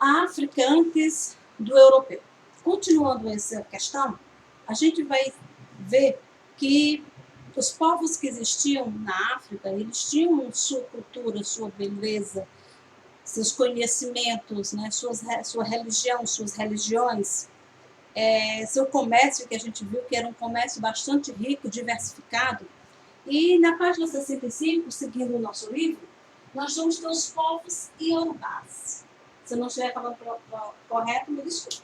a África antes do europeu. Continuando essa questão, a gente vai ver que os povos que existiam na África, eles tinham sua cultura, sua beleza, seus conhecimentos, né, sua religião, suas religiões, seu comércio, que a gente viu que era um comércio bastante rico, diversificado. E na página 65, seguindo o nosso livro, nós vamos ter os povos iorubás. Se eu não estiver falando correto, me desculpe.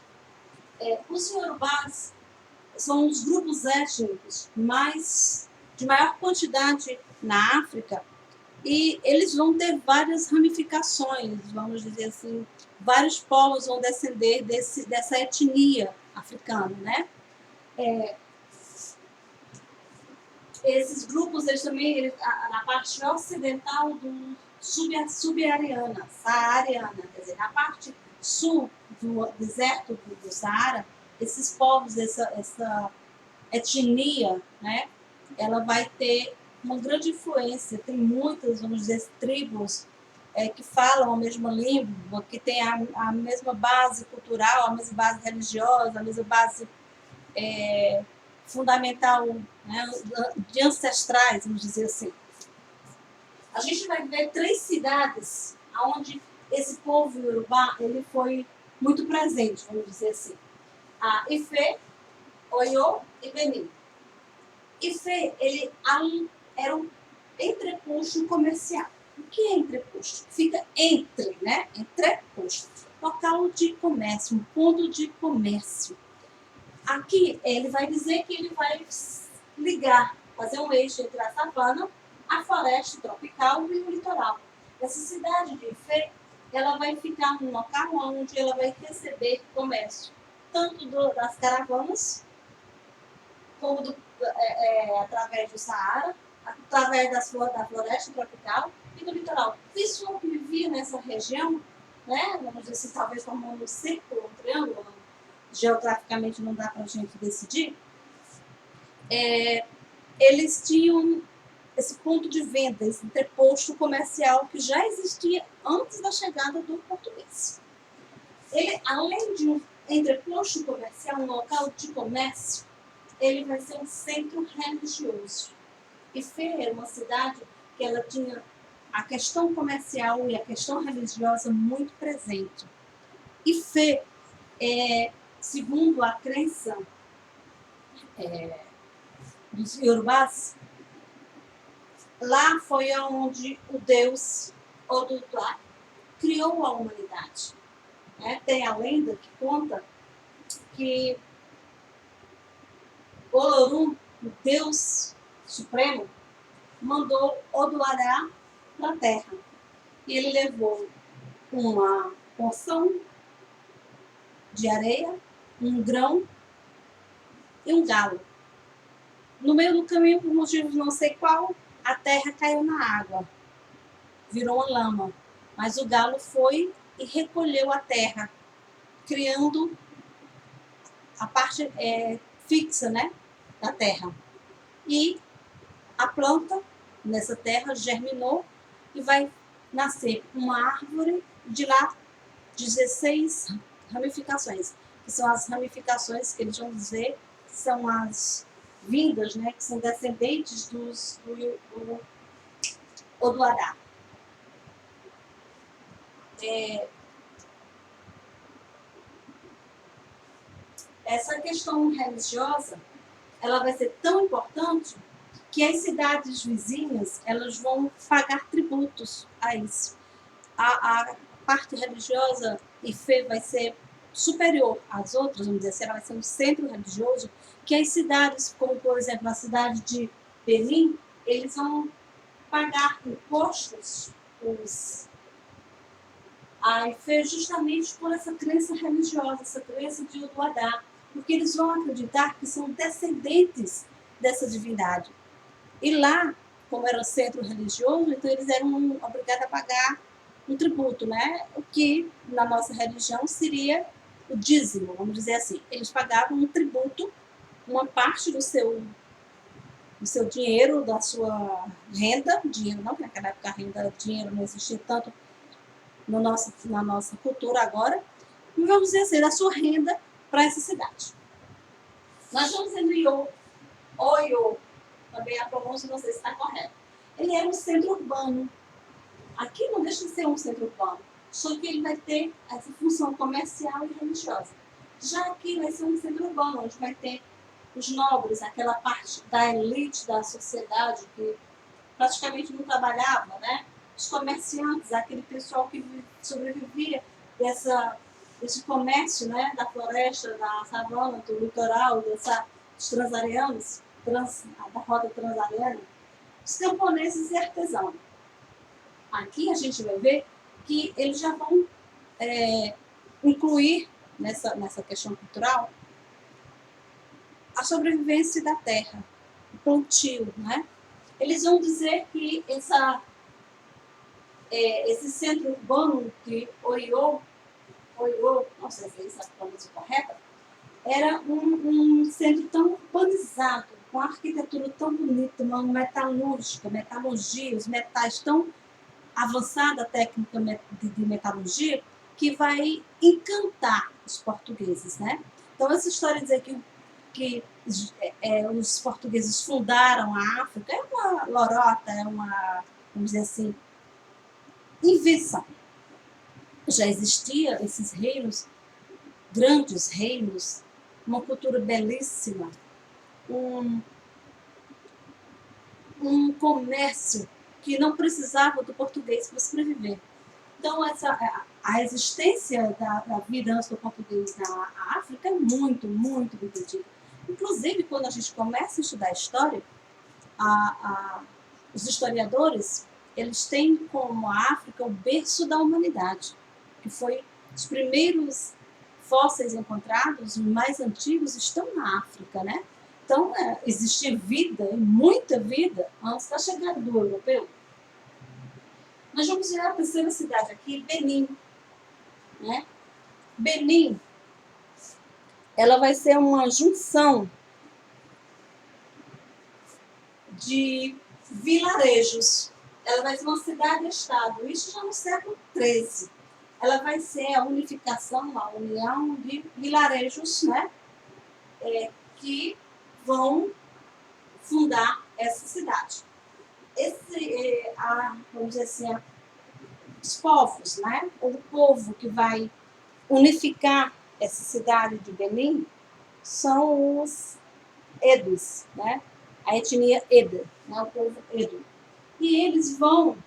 Os iorubás são os grupos étnicos de maior quantidade na África, e eles vão ter várias ramificações, vamos dizer assim, vários povos vão descender dessa etnia africana, né? Esses grupos, eles também, na parte ocidental do subsaariana, quer dizer, na parte sul do deserto do Saara, esses povos, essa etnia, né, ela vai ter uma grande influência. Tem muitas, vamos dizer, tribos que falam a mesma língua, que têm a mesma base cultural, a mesma base religiosa, a mesma base fundamental, né, de ancestrais, vamos dizer assim. A gente vai ver 3 cidades onde esse povo iorubá ele foi muito presente, vamos dizer assim. A Ife, Oyo e Benin. Ife, ele era um entreposto comercial. O que é entreposto? Fica entre, né? Entreposto. Local de comércio, um ponto de comércio. Aqui, ele vai dizer que ele vai ligar, fazer um eixo entre a savana, a floresta tropical e o litoral. Essa cidade de Ife, ela vai ficar num local onde ela vai receber comércio, tanto das caravanas, como através do Saara, através da floresta tropical e do litoral. O pessoal que vivia nessa região, né, vamos dizer assim, talvez formando um círculo, um triângulo, geograficamente não dá para a gente decidir, eles tinham esse ponto de venda, esse entreposto comercial que já existia antes da chegada do português. Ele, além de um entreposto comercial, um local de comércio, ele vai ser um centro religioso. Ife era uma cidade que ela tinha a questão comercial e a questão religiosa muito presente. Ife, segundo a crença dos iorubás, lá foi onde o deus Oduduwa criou a humanidade. Tem a lenda que conta que Olorum, o deus supremo, mandou Oduará para a terra. E ele levou uma porção de areia, um grão e um galo. No meio do caminho, por motivos não sei qual, a terra caiu na água, virou uma lama. Mas o galo foi e recolheu a terra, criando a parte fixa, né, da terra. E a planta nessa terra germinou e vai nascer uma árvore de lá 16 ramificações, que são as ramificações que eles vão dizer que são as vindas, né, que são descendentes do Oduará. Essa questão religiosa, ela vai ser tão importante que as cidades vizinhas, elas vão pagar tributos a isso. A parte religiosa Ife vai ser superior às outras, vamos dizer assim, ela vai ser um centro religioso, que as cidades, como por exemplo a cidade de Benin, eles vão pagar impostos a Ife justamente por essa crença religiosa, essa crença de Oduadá, porque eles vão acreditar que são descendentes dessa divindade. E lá, como era um centro religioso, então eles eram obrigados a pagar um tributo, né? O que na nossa religião seria o dízimo, vamos dizer assim. Eles pagavam um tributo, uma parte do seu dinheiro, da sua renda, dinheiro não, porque naquela época a renda, dinheiro não existia tanto, no nosso, na nossa cultura agora, vamos dizer assim, da sua renda para essa cidade. Nós vamos em Rio, Oyo, também a pronúncia não sei se está correta. Ele é um centro urbano. Aqui não deixa de ser um centro urbano, só que ele vai ter essa função comercial e religiosa. Já aqui vai ser um centro urbano, onde vai ter os nobres, aquela parte da elite da sociedade que praticamente não trabalhava, né? Os comerciantes, aquele pessoal que sobrevivia desse comércio, né? Da floresta, da savana, do litoral, dos transarianos, da rota transariana, os camponeses e artesãos. Aqui a gente vai ver que eles já vão incluir nessa questão cultural a sobrevivência da terra, o plantio, né? Eles vão dizer que esse centro urbano de Oyo, não sei se é a pronúncia correta, era um centro tão urbanizado, com arquitetura tão bonita, uma metalurgia, os metais tão avançada técnica de metalurgia, que vai encantar os portugueses, né? Então, essa história de dizer que os portugueses fundaram a África é uma lorota, é uma, vamos dizer assim, invenção. Já existia esses reinos, grandes reinos, uma cultura belíssima, um comércio que não precisava do português para sobreviver. Então, a existência da vida antes do português na África é muito, muito antiga. Inclusive, quando a gente começa a estudar história, os historiadores, eles têm como a África o berço da humanidade, que foi os primeiros fósseis encontrados, os mais antigos, estão na África, né? Então, existia vida, muita vida, antes da chegada do europeu. Nós vamos ver a terceira cidade aqui, Benim. Né? Benim, ela vai ser uma junção de vilarejos. Ela vai ser uma cidade-estado, isso já no século XIII. Ela vai ser a unificação, a união de vilarejos, né? Que vão fundar essa cidade. Vamos dizer assim, os povos, né? O povo que vai unificar essa cidade de Benim são os Edos, né? A etnia Eda, né? O povo Edo. E eles vão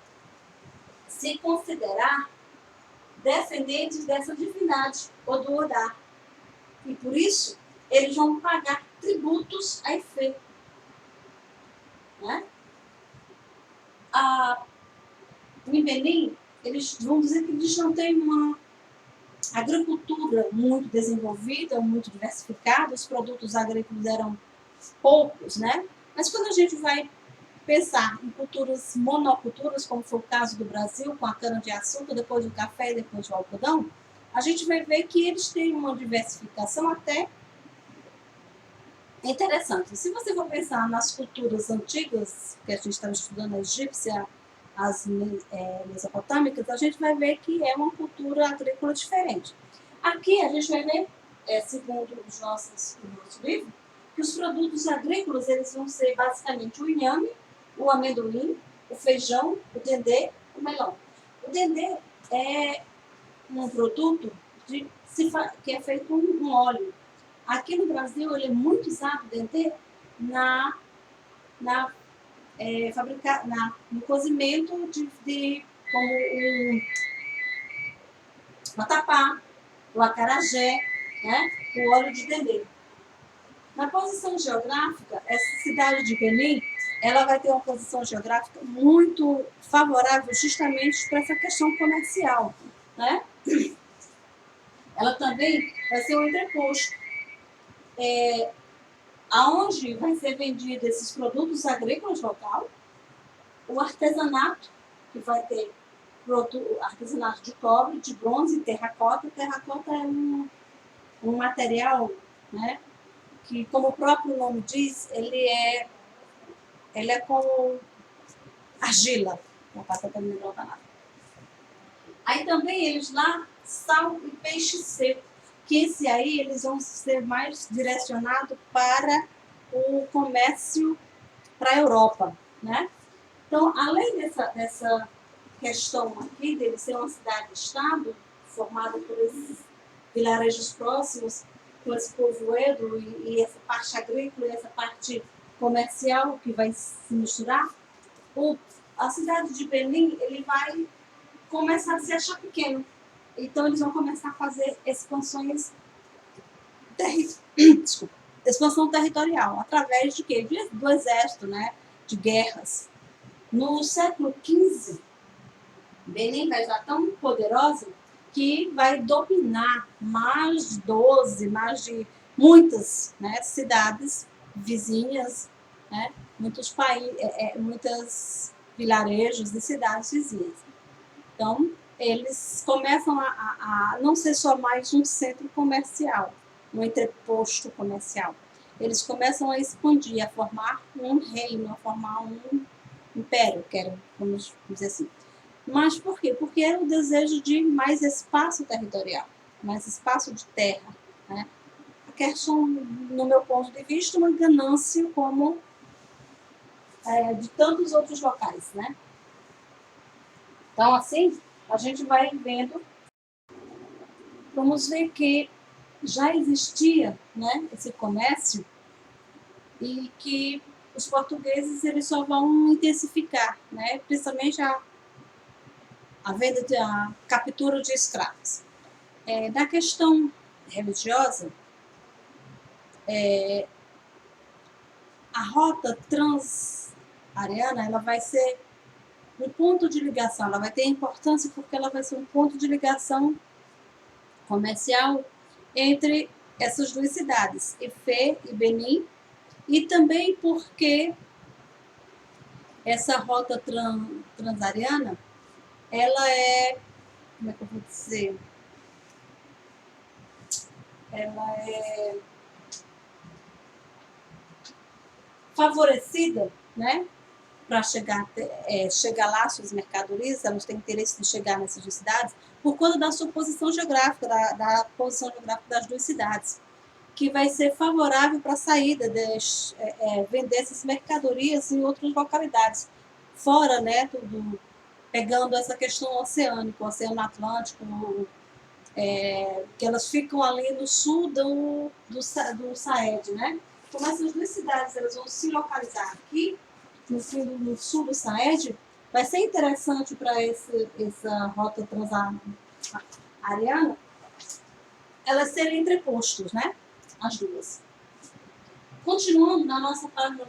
se considerar descendentes dessa divindade, Oduodá. E por isso, eles vão pagar tributos a Ifé. Né? Em Benim, eles vão dizer que eles não têm uma agricultura muito desenvolvida, muito diversificada, os produtos agrícolas eram poucos, né? Mas quando a gente vai pensar em culturas monoculturas, como foi o caso do Brasil, com a cana-de-açúcar, depois do café e depois do algodão, a gente vai ver que eles têm uma diversificação até interessante. Se você for pensar nas culturas antigas, que a gente estava estudando, a egípcia, as mesopotâmicas, a gente vai ver que é uma cultura agrícola diferente. Aqui a gente vai ver, segundo o nosso livro, que os produtos agrícolas eles vão ser basicamente o inhame, o amendoim, o feijão, o dendê, o melão. O dendê é um produto que é feito um óleo. Aqui no Brasil ele é muito usado, o dendê, no cozimento como o vatapá, o acarajé, né? O óleo de dendê. Na posição geográfica, essa cidade de Benim, ela vai ter uma posição geográfica muito favorável justamente para essa questão comercial, né? Ela também vai ser um entreposto, aonde vai ser vendido esses produtos agrícolas local, o artesanato, que vai ter artesanato de cobre, de bronze e terracota. Terracota é um material, né, que, como o próprio nome diz, ele é como argila. Não passa também não nada. Aí também eles lá, sal e peixe seco, que esse aí eles vão ser mais direcionados para o comércio para a Europa, né? Então, além dessa questão aqui dele ser uma cidade-estado, formada por esses vilarejos próximos, com esse povoedo e essa parte agrícola e essa parte comercial que vai se misturar, a cidade de Benim ele vai começar a se achar pequeno. Então, eles vão começar a fazer expansões expansão territorial, através de quê? Do exército, né? De guerras. No século XV, Benin vai estar tão poderosa que vai dominar mais de muitas, né, cidades vizinhas, né, muitos vilarejos e cidades vizinhas. Então, eles começam a não ser só mais um centro comercial, um entreposto comercial. Eles começam a expandir, a formar um reino, a formar um império, vamos dizer assim. Mas por quê? Porque era o desejo de mais espaço territorial, mais espaço de terra, né? A questão, no meu ponto de vista, uma ganância como de tantos outros locais, né? Então, assim, a gente vai vendo, vamos ver que já existia, né, esse comércio e que os portugueses eles só vão intensificar, né, principalmente a venda, a captura de escravos. Na questão religiosa, a rota transariana ela vai ser um ponto de ligação, ela vai ter importância porque ela vai ser um ponto de ligação comercial entre essas duas cidades, Ifé e Benim, e também porque essa rota transariana, ela é, como é que eu vou dizer? Ela é favorecida, né? Para chegar lá, suas mercadorias, elas têm interesse de chegar nessas duas cidades, por conta da sua posição geográfica, da posição geográfica das duas cidades, que vai ser favorável para a saída, vender essas mercadorias em outras localidades, fora, né, pegando essa questão oceânica, o Oceano Atlântico, que elas ficam ali no sul do Saed, né? Como essas duas cidades elas vão se localizar aqui, no sul do Saed, vai ser interessante para essa rota transariana elas serem entrepostos, né? As duas. Continuando na nossa página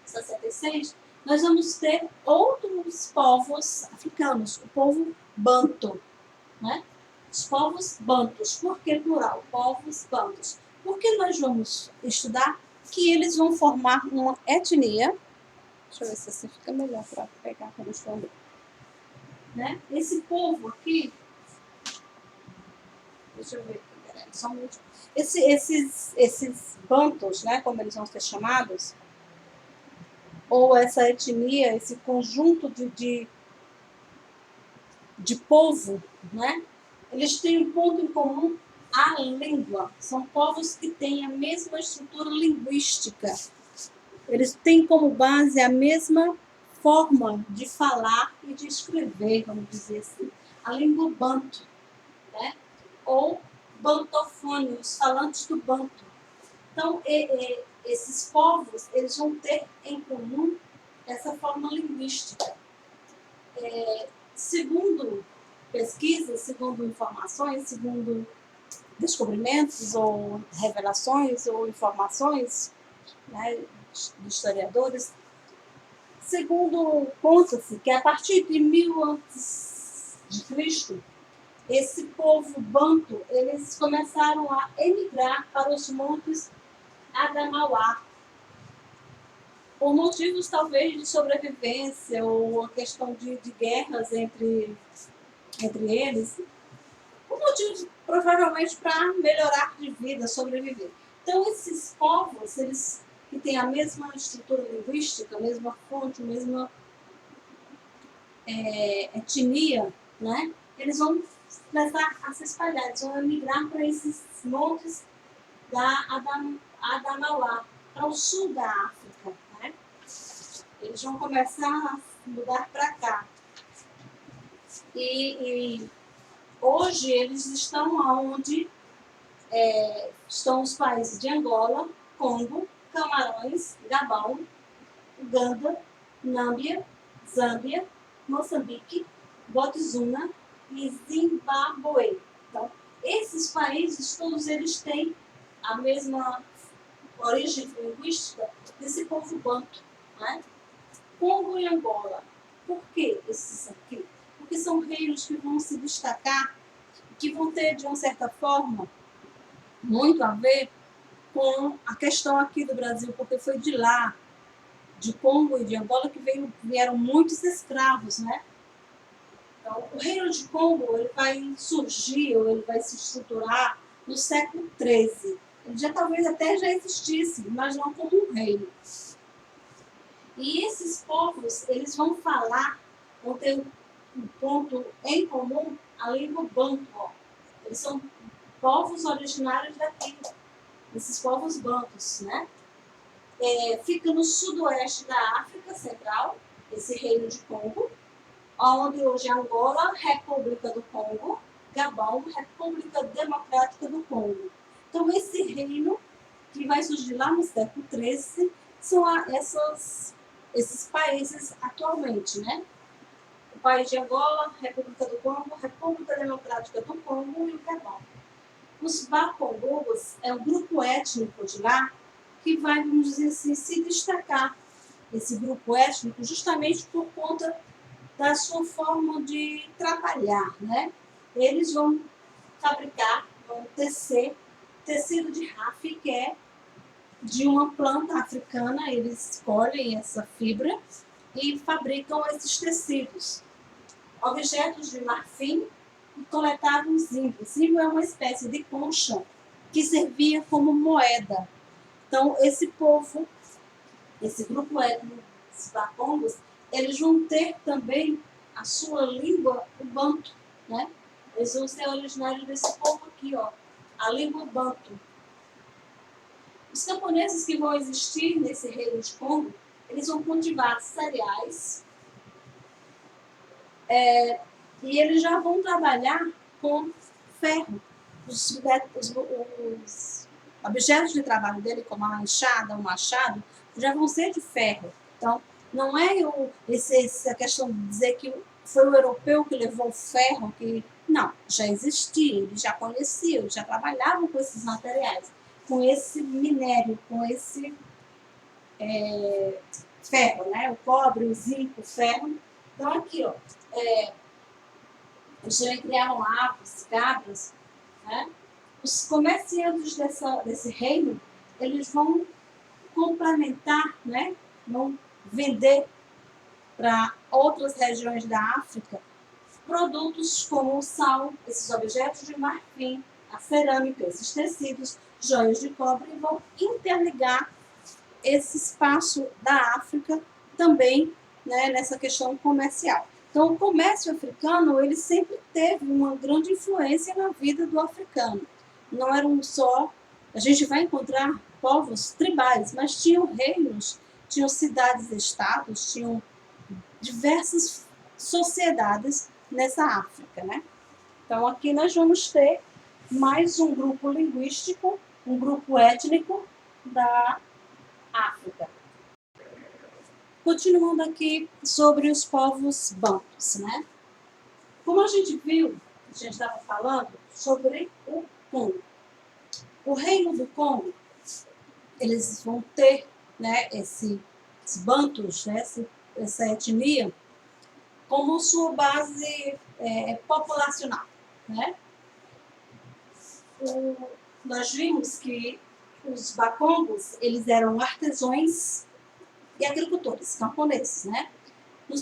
66, nós vamos ter outros povos africanos, o povo Banto, né? Os povos bantus. Por que plural? Povos bantus. Porque nós vamos estudar que eles vão formar uma etnia. Deixa eu ver se assim fica melhor para pegar para responder. Né? Esse povo aqui, deixa eu ver, só um minuto. Esses bantus, né, como eles vão ser chamados, ou essa etnia, esse conjunto de povo, né? Eles têm um ponto em comum, a língua. São povos que têm a mesma estrutura linguística. Eles têm como base a mesma forma de falar e de escrever, vamos dizer assim. A língua banto, né? Ou bantofone, os falantes do banto. Então, esses povos, eles vão ter em comum essa forma linguística. Segundo pesquisas, segundo informações, segundo descobrimentos ou revelações ou informações, né, de historiadores, segundo conta-se que a partir de 1000 a.C., esse povo banto, eles começaram a emigrar para os montes Adamauá, por motivos talvez de sobrevivência ou a questão de guerras entre eles, por motivos provavelmente para melhorar de vida, sobreviver. Então, esses povos, eles que têm a mesma estrutura linguística, a mesma fonte, a mesma etnia, né? eles vão começar a se espalhar, eles vão migrar para esses montes da Adamauá, para o sul da África, né? Eles vão começar a mudar para cá. E hoje eles estão onde estão os países de Angola, Congo, Camarões, Gabão, Uganda, Nâmbia, Zâmbia, Moçambique, Botswana e Zimbábue. Então, esses países, todos eles têm a mesma origem linguística desse povo banto, né? Congo e Angola. Por que esses aqui? Porque são reinos que vão se destacar, que vão ter, de uma certa forma, muito a ver com a questão aqui do Brasil, porque foi de lá, de Congo e de Angola, que vieram muitos escravos, né? Então, o reino de Congo ele vai surgir, ou ele vai se estruturar no século XIII. Ele já talvez até já existisse, mas não como um reino. E esses povos, eles vão falar, vão ter um ponto em comum, a língua banto. Eles são povos originários daqui, esses povos bantos, né? Fica no sudoeste da África Central, esse reino de Congo, onde hoje é Angola, República do Congo, Gabão, República Democrática do Congo. Então, esse reino, que vai surgir lá no século XIII, são esses países atualmente, né? O país de Angola, República do Congo, República Democrática do Congo e o Gabão. Os Bakongos é um grupo étnico de lá que vai, vamos dizer assim, se destacar, esse grupo étnico, justamente por conta da sua forma de trabalhar, né? Eles vão fabricar, vão tecer tecido de rafi, que é de uma planta africana, eles colhem essa fibra e fabricam esses tecidos. Objetos de marfim e coletavam zimbro. Zimbro é uma espécie de concha que servia como moeda. Então, esse povo, esse grupo étnico dos Bakongos, eles vão ter também a sua língua, o banto, né? Eles vão ser originários desse povo aqui, ó, a língua banto. Os camponeses que vão existir nesse reino de Congo, eles vão cultivar cereais, e eles já vão trabalhar com ferro. Os objetos de trabalho dele, como a enxada, o machado, já vão ser de ferro. Então, não é essa questão de dizer que foi o europeu que levou o ferro, que não, já existia, eles já conheciam, eles já trabalhavam com esses materiais, com esse minério, com esse ferro, né? O cobre, o zinco, o ferro. Então, aqui, ó, eles também criaram aves, cabras, né? Os comerciantes desse reino, eles vão complementar, né? Vão vender para outras regiões da África produtos como o sal, esses objetos de marfim, a cerâmica, esses tecidos, joias de cobre, e vão interligar esse espaço da África também, né, nessa questão comercial. Então, o comércio africano, ele sempre teve uma grande influência na vida do africano. Não eram só... A gente vai encontrar povos tribais, mas tinham reinos, tinham cidades-estados, tinham diversas sociedades nessa África, né? Então, aqui nós vamos ter mais um grupo linguístico, um grupo étnico da África. Continuando aqui sobre os povos bantus, né? Como a gente viu, a gente estava falando sobre o Congo. O reino do Congo, eles vão ter, né, esses bantus, né, essa etnia, como sua base populacional, né? Nós vimos que os Bakongos, eles eram artesãos e agricultores, camponeses, né?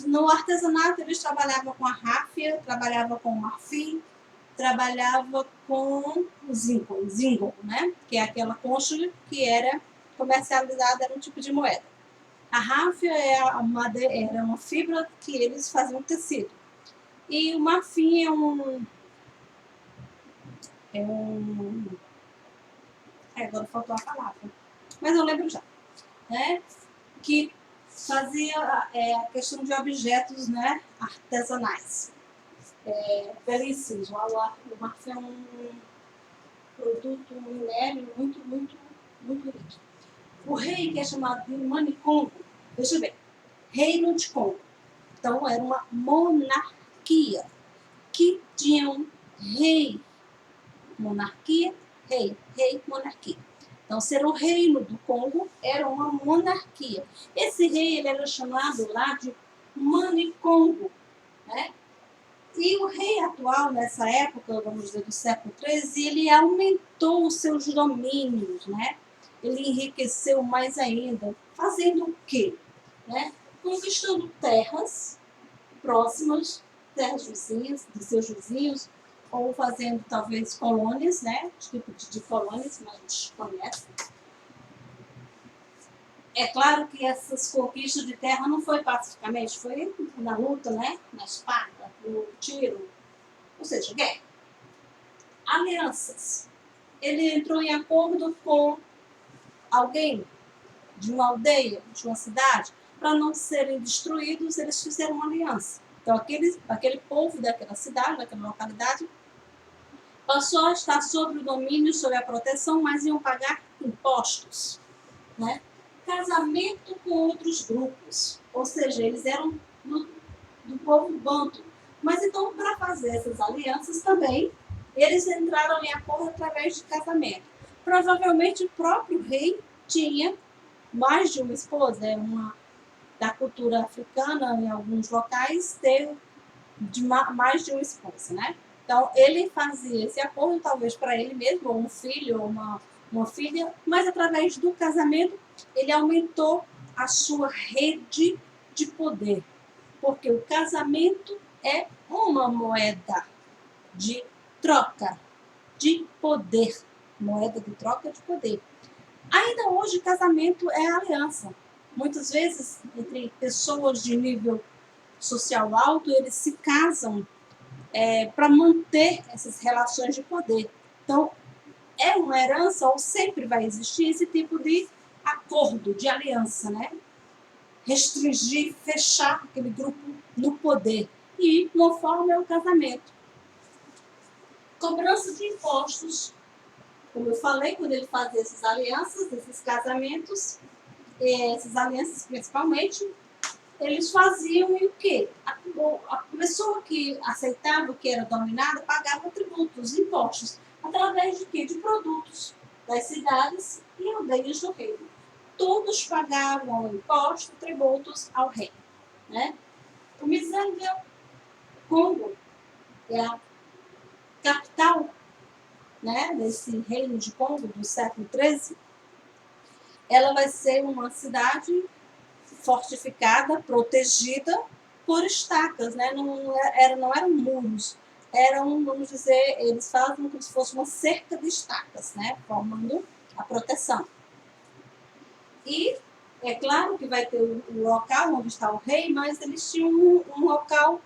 No artesanato, eles trabalhavam com a ráfia, trabalhavam com o marfim, trabalhavam com o zingo, né? Que é aquela concha que era comercializada, era um tipo de moeda. A ráfia era uma fibra que eles faziam tecido. E o marfim é um agora faltou a palavra, mas eu lembro já, né? Que fazia a questão de objetos, né, artesanais. Belíssimos. O marfim é um produto, um minério muito, muito, muito rico. O rei, que é chamado de Manicongo, veja bem, Reino de Congo. Então, era uma monarquia que tinha um rei. Monarquia, rei, rei, monarquia. Então, ser o reino do Congo era uma monarquia. Esse rei ele era chamado lá de Manicongo, né? E o rei atual, nessa época, vamos dizer, do século XIII, ele aumentou os seus domínios, né? Ele enriqueceu mais ainda, fazendo o quê? Né? Conquistando terras próximas, terras vizinhas, de seus vizinhos, ou fazendo talvez colônias, né? Tipo de colônias que a gente conhece. É claro que essas conquistas de terra não foi pacificamente, foi na luta, né? Na espada, no tiro, ou seja, guerra. Alianças. Ele entrou em acordo com alguém de uma aldeia, de uma cidade, para não serem destruídos, eles fizeram uma aliança. Então, aquele povo daquela cidade, daquela localidade, passou a estar sob o domínio, sob a proteção, mas iam pagar impostos, né? Casamento com outros grupos, ou seja, eles eram do povo banto. Mas então, para fazer essas alianças também, eles entraram em acordo através de casamento. Provavelmente o próprio rei tinha mais de uma esposa, da cultura africana, em alguns locais, ter mais de uma esposa, né? Então, ele fazia esse acordo, talvez para ele mesmo, ou um filho, ou uma filha, mas através do casamento, ele aumentou a sua rede de poder. Porque o casamento é uma moeda de troca de poder. Moeda de troca de poder. Ainda hoje, casamento é aliança. Muitas vezes, entre pessoas de nível social alto, eles se casam para manter essas relações de poder. Então, é uma herança ou sempre vai existir esse tipo de acordo, de aliança, né? Restringir, fechar aquele grupo no poder. E uma forma é o casamento. Cobrança de impostos. Como eu falei, quando ele fazia essas alianças, esses casamentos, essas alianças principalmente, eles faziam e o quê? A pessoa que aceitava, que era dominada, pagava tributos, impostos, através de quê? De produtos das cidades e aldeias do reino. Todos pagavam impostos, tributos ao rei, né? O Mizanga Congo é a capital, né, desse reino de Congo do século XIII. Ela vai ser uma cidade fortificada, protegida por estacas, né? Não eram muros, eram, vamos dizer, eles fazem como se fosse uma cerca de estacas, né? Formando a proteção. E é claro que vai ter o local onde está o rei, mas eles tinham um local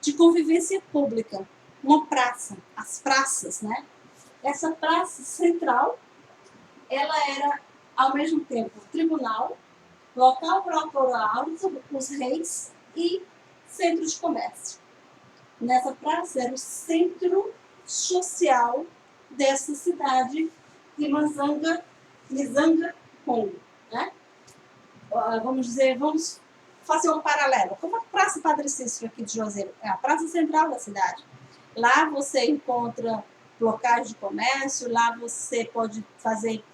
de convivência pública, uma praça, as praças, né? Essa praça central, ela era ao mesmo tempo tribunal, local para orar os reis e centro de comércio. Nessa praça era o centro social dessa cidade de Mizanga Congo, né? Vamos fazer um paralelo. Como a Praça Padre Cícero aqui de Juazeiro, é a praça central da cidade. Lá você encontra locais de comércio, lá você pode fazer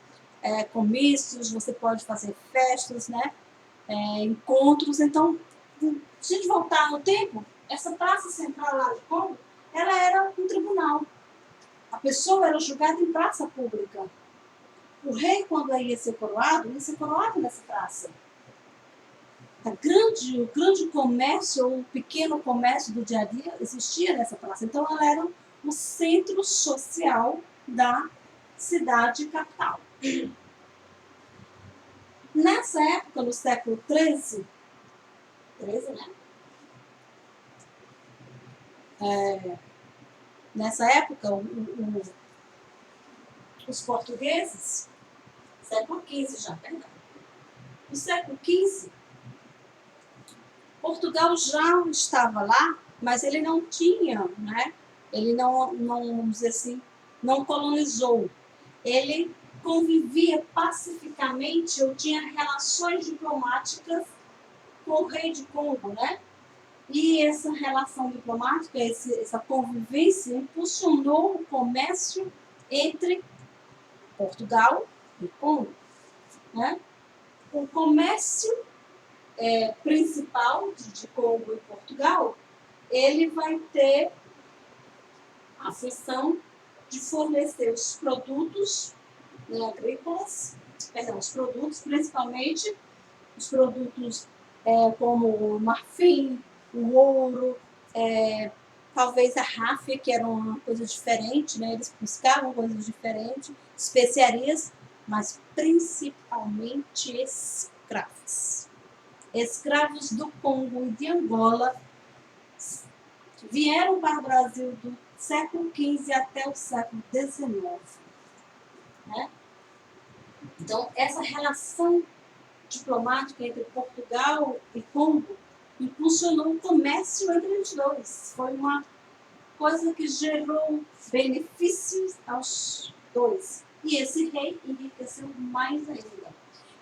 comícios, você pode fazer festas, né? Encontros. Então, se a gente voltar no tempo, essa praça central lá de Congo, ela era um tribunal. A pessoa era julgada em praça pública. O rei, quando ia ser coroado nessa praça. O grande comércio, ou o pequeno comércio do dia a dia, existia nessa praça. Então, ela era o centro social da cidade capital. Nessa época, no século XIII, né? nessa época, os portugueses, século XV já, perdão. No século XV, Portugal já estava lá, mas ele não tinha, né? Ele não, vamos dizer assim, não colonizou. Ele convivia pacificamente ou tinha relações diplomáticas com o rei de Congo, né? E essa relação diplomática, essa convivência, impulsionou o comércio entre Portugal e Congo, né? O comércio principal de Congo e Portugal, ele vai ter a função de fornecer os produtos, né, agrícolas, os produtos, principalmente os produtos como o marfim, o ouro, talvez a ráfia, que era uma coisa diferente, né? Eles buscavam coisas diferentes, especiarias, mas principalmente escravos. Escravos do Congo e de Angola vieram para o Brasil do século XV até o século XIX. Né? Então, essa relação diplomática entre Portugal e Congo impulsionou o comércio entre os dois. Foi uma coisa que gerou benefícios aos dois. E esse rei enriqueceu mais ainda.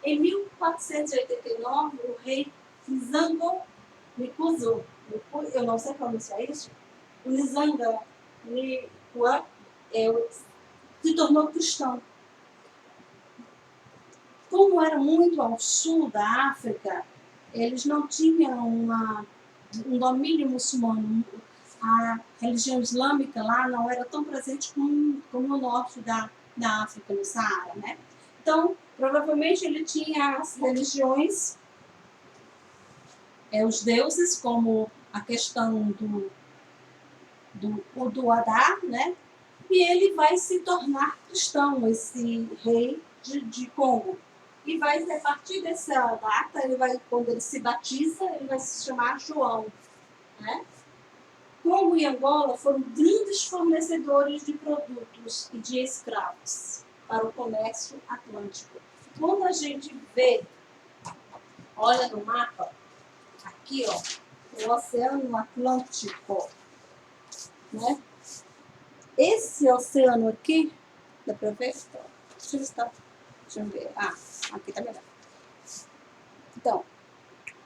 Em 1489, o rei Nzanga Nkuzo, eu não sei pronunciar isso, o Nzanga Nkuzo se tornou cristão. Como era muito ao sul da África, eles não tinham um domínio muçulmano. A religião islâmica lá não era tão presente como no norte da África, no Saara, né? Então, provavelmente ele tinha as religiões, os deuses, como a questão do Adá, né? E ele vai se tornar cristão, esse rei de Congo. E vai, a partir dessa data, quando ele se batiza, ele vai se chamar João. Né? Congo e Angola foram grandes fornecedores de produtos e de escravos para o comércio atlântico. Quando a gente vê, olha no mapa, aqui, ó, o Oceano Atlântico, né? Esse oceano aqui, dá para ver? Deixa eu ver. Aqui está melhor. Então,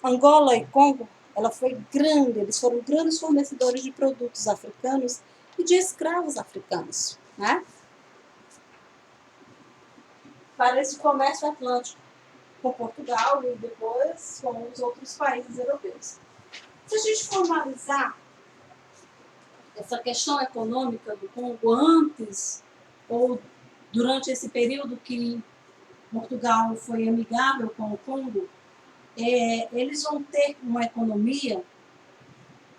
Angola e Congo, ela foi grande, eles foram grandes fornecedores de produtos africanos e de escravos africanos, né? Para esse comércio atlântico com Portugal e depois com os outros países europeus. Se a gente for analisar essa questão econômica do Congo antes ou durante esse período que Portugal foi amigável com o Congo, eles vão ter uma economia,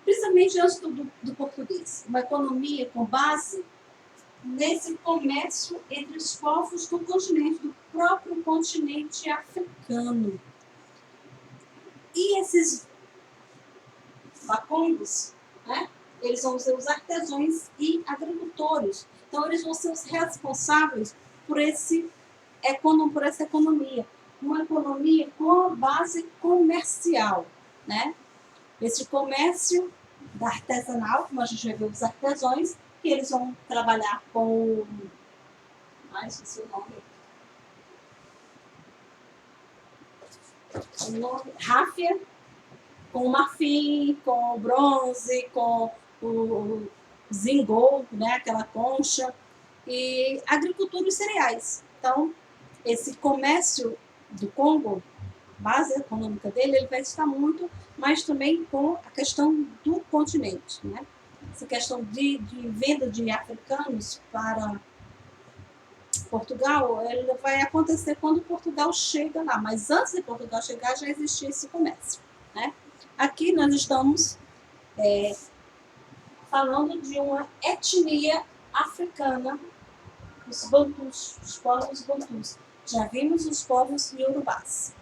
principalmente antes do português, uma economia com base nesse comércio entre os povos do continente, do próprio continente africano. E esses bacongos, né, eles vão ser os artesãos e agricultores. Então, eles vão ser os responsáveis por essa economia. Uma economia com base comercial, né? Esse comércio da artesanal, como a gente vai ver os artesãos, que eles vão trabalhar com... esqueci o nome. Ráfia, com o marfim, com o bronze, com o zingou, né? Aquela concha, e agricultura e cereais. Então, esse comércio do Congo, base econômica dele, ele vai estar muito, mas também com a questão do continente, né? Essa questão de venda de africanos para Portugal, ele vai acontecer quando Portugal chega lá, mas antes de Portugal chegar já existia esse comércio, né? Aqui nós estamos falando de uma etnia africana, os bantus, os povos bantus. Já vimos os povos iorubás.